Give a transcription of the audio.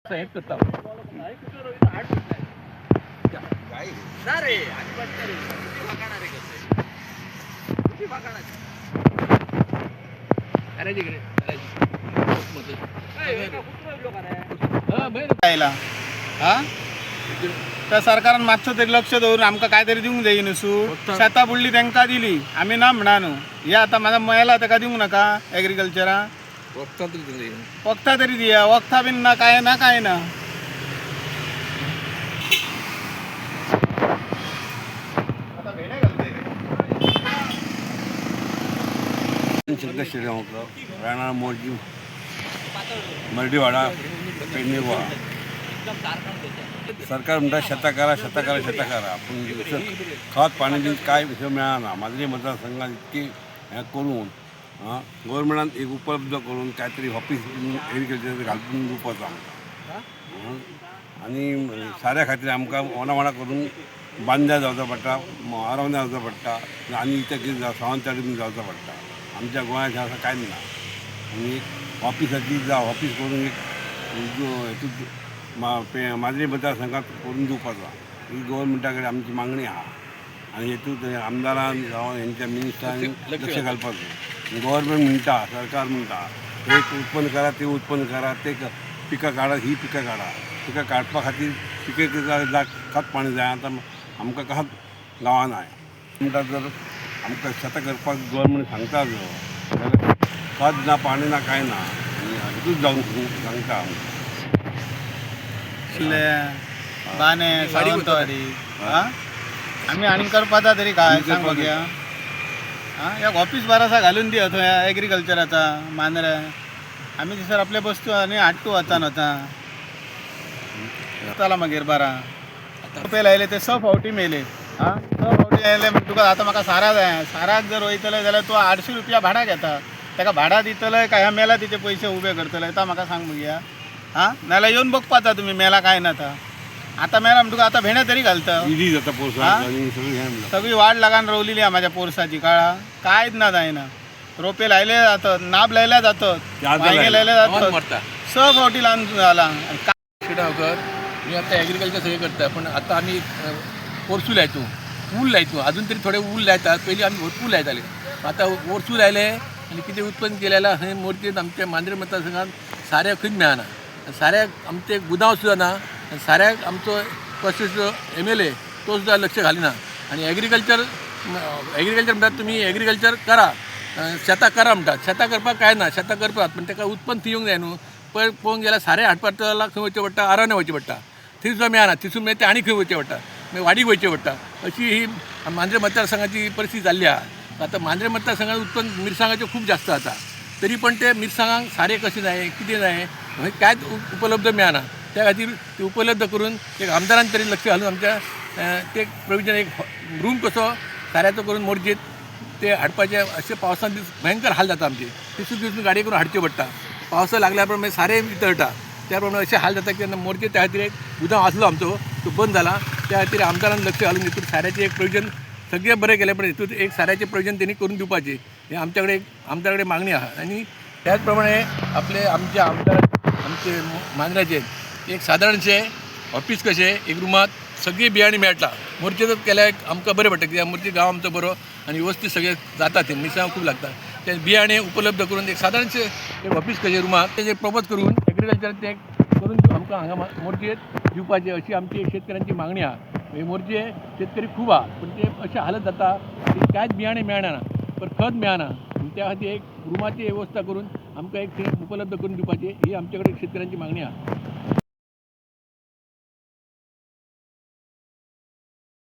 साहेब करता त्या सरकारान मातसो तरी लक्ष दवरून आमकां काय तरी दिवंक जाय न्हू. शेतां बुडली तांकां दिली आमी ना म्हणा न्हू. हे आतां म्हाका मेला ताका दिवंक नाका एग्रीकल्चरा. वखदां तरी दिया. वखदां बीन ना काय ना. राणा मोर्जी मर्डीवाडा पेडणेवा सरकार म्हणटा शेतां करा पूण खत पाणी बी कांय विषय मेळना. माद्री मतदारसंघात इतकी हें करून गव्हर्मेंटान एक उपलब्ध करून काय तरी ऑफिस एग्रीकल्चर घालून दिवपाचो आमकां. आनी साऱ्या खातीर आमकां वाडा करून बांद्या जावचो पडटा, आरवण्या जावचो पडटा आनी इथे कितें सावंतवाडी बीन जावचो पडटा. आमच्या गोंयांत असा कांय ना. आनी ऑफिसाची ऑफिस करून एक माद्री मतदारसंघात करून दिवपाचो ही गव्हर्मेंटा कडेन आमची मागणी आहा. आनी हेतूंत आमदारान जावं हेंच्या मिनिस्टरांनी लक्ष घालपाचो. गव्हर्मेंट म्हणटा, सरकार म्हणटा एक उत्पन्न करा, ते उत्पन्न करा, ते पिकां काडा, ही पिकां काडा. पिकां काडपा खातीर पिके खत पाणी जाय. आतां आमकां खत गांवांत जाय म्हणटा. जर आमकां शेतां करपाक गव्हर्मेंट सांगता जाल्यार खत ना, पाणी ना, कांय ना. हितूच जावन सांगता बाने सावंतवाडी आमी आनी करपाचा तरी काय सांग बघया. एक ऑफिस बारासा घालून दिया थंय एग्रीकल्चराचा मांद्रे. आमी दिसर आपले बस्तू आनी हाडटू वता चला मागीर बारा रुपये लायले ते 6 फावटी मेले. 6 फावटी आयले म्हणटा तुका आतां म्हाका सारा जाय. साराक जर वयतले जाल्यार तूं 800 रुपया भाडा घेता. ताका भाडा दितले काय ह्या मेला तिचे पयशे उबे करतले आता म्हाका सांग बघया. नाल्यार येवन बघपाचा तुमी मेला काय ना. आता मेला म्हणटा तुका आतां भेणे तरी घालता. सगळी वाट लागान रोवलेली आहे माझ्या पोरसाची. काळा कांयच ना जायना. रोपे लायले जातात, नाब लायल्या जातात, वांगे लायले जातात. 6 फावटी लावन जाला. मी आता ॲग्रिकल्चर सगळं करता. पण आता आम्ही पोरसू लायतो, ऊल लायतो. अजून तरी थोडे ऊल लायतात. पहिली आम्ही भरपूर लायताले. आता पोरसू लायले आणि किती उत्पन्न केलेला हे मोर्चेत आमच्या मांद्रे मतदारसंघात साऱ्या खंयच मेळना. साऱ्याक आमचे गुदांव सुद्धा ना. साऱ्याक आमचो पक्षाचो MLA तो सुद्धा लक्ष घालिना. आणि ॲग्रिकल्चर म्हणटात तुमी एग्रीकल्चर करा, शेतां करा म्हणटात. शेतां करपाक काय ना, शेतां करतात पण ताका उत्पन्न थियूंक जाय न्हू. पळय पळोवंक गेल्यार सारे हाडपाक खंय वचचें पडटा, आरावण्या वयचें पडटा. थंय सुद्दां मेळना. थिसून मागीर ते आनी खंय वयचें पडटा, मागीर वाडीक वयचें पडटा. अशी ही मांद्रे मतदारसंघाची परिस्थिती जाल्ली आहा. आता मांद्रे मतदारसंघात उत्पन्न मिरसांगाचें खूब जास्त जाता. तरी पण ते मिरसांगांक सारे कशें जाय, कितें जाय कांयच उपलब्ध मेळना. त्या खातीर ते उपलब्ध करून एक आमदारान तरी लक्ष घालून आमच्या ते प्रोविजन एक रूम कसो साऱ्याचो करून मोर्जेत ते हाडपाचे. अशे पावसान दीस भयंकर हाल जाता आमचे. दिसून दिसून गाडी करून हाडच्यो पडटा. पावस लागल्या प्रमाणे सारे वितळटा. त्या प्रमाणे असे हाल जाता की मोर्चे त्या खातीर एक गुदांव आसलो आमचो तो बंद जाला. त्या खातीर आमदारान लक्ष घालून हितून साऱ्याचे एक प्रोविजन सगळे बरे केले पण हितून एक साऱ्याचे प्रोविजन त्यांनी करून दिवपाचे हे आमच्याकडे मागणी आहे. आणि त्याचप्रमाणे आमचे आमदार आमचे मांद्र्याचे एक सादारणशे ऑफिस कशें एक रूमात सगळी बियाणी मेळटा. मोर्चेच केल्यार आमकां बरें पडटा. कित्याक मोर्चे गांव आमचो बरो आनी व्यवस्थीत सगळे जाता. ते मिरसांग खूब लागता. ते बियाणे उपलब्ध करून एक सादारणशे एक ऑफिस कशें रूमात तेजे प्रपोज करून एग्रीकल्चर ते करून आमकां हांगा मोर्चेत दिवपाचे अशी आमची शेतकऱ्यांची मागणी आहा. हे मोर्चे शेतकरी खूब आहा पण ते अशें हालत जाता की कांयच बियाणे मेळना पण खत मेळना. त्या खातीर एक रुमाची व्यवस्था करून आमकां एक उपलब्ध करून दिवपाची ही आमच्याकडे शेतकऱ्यांची मागणी आहा.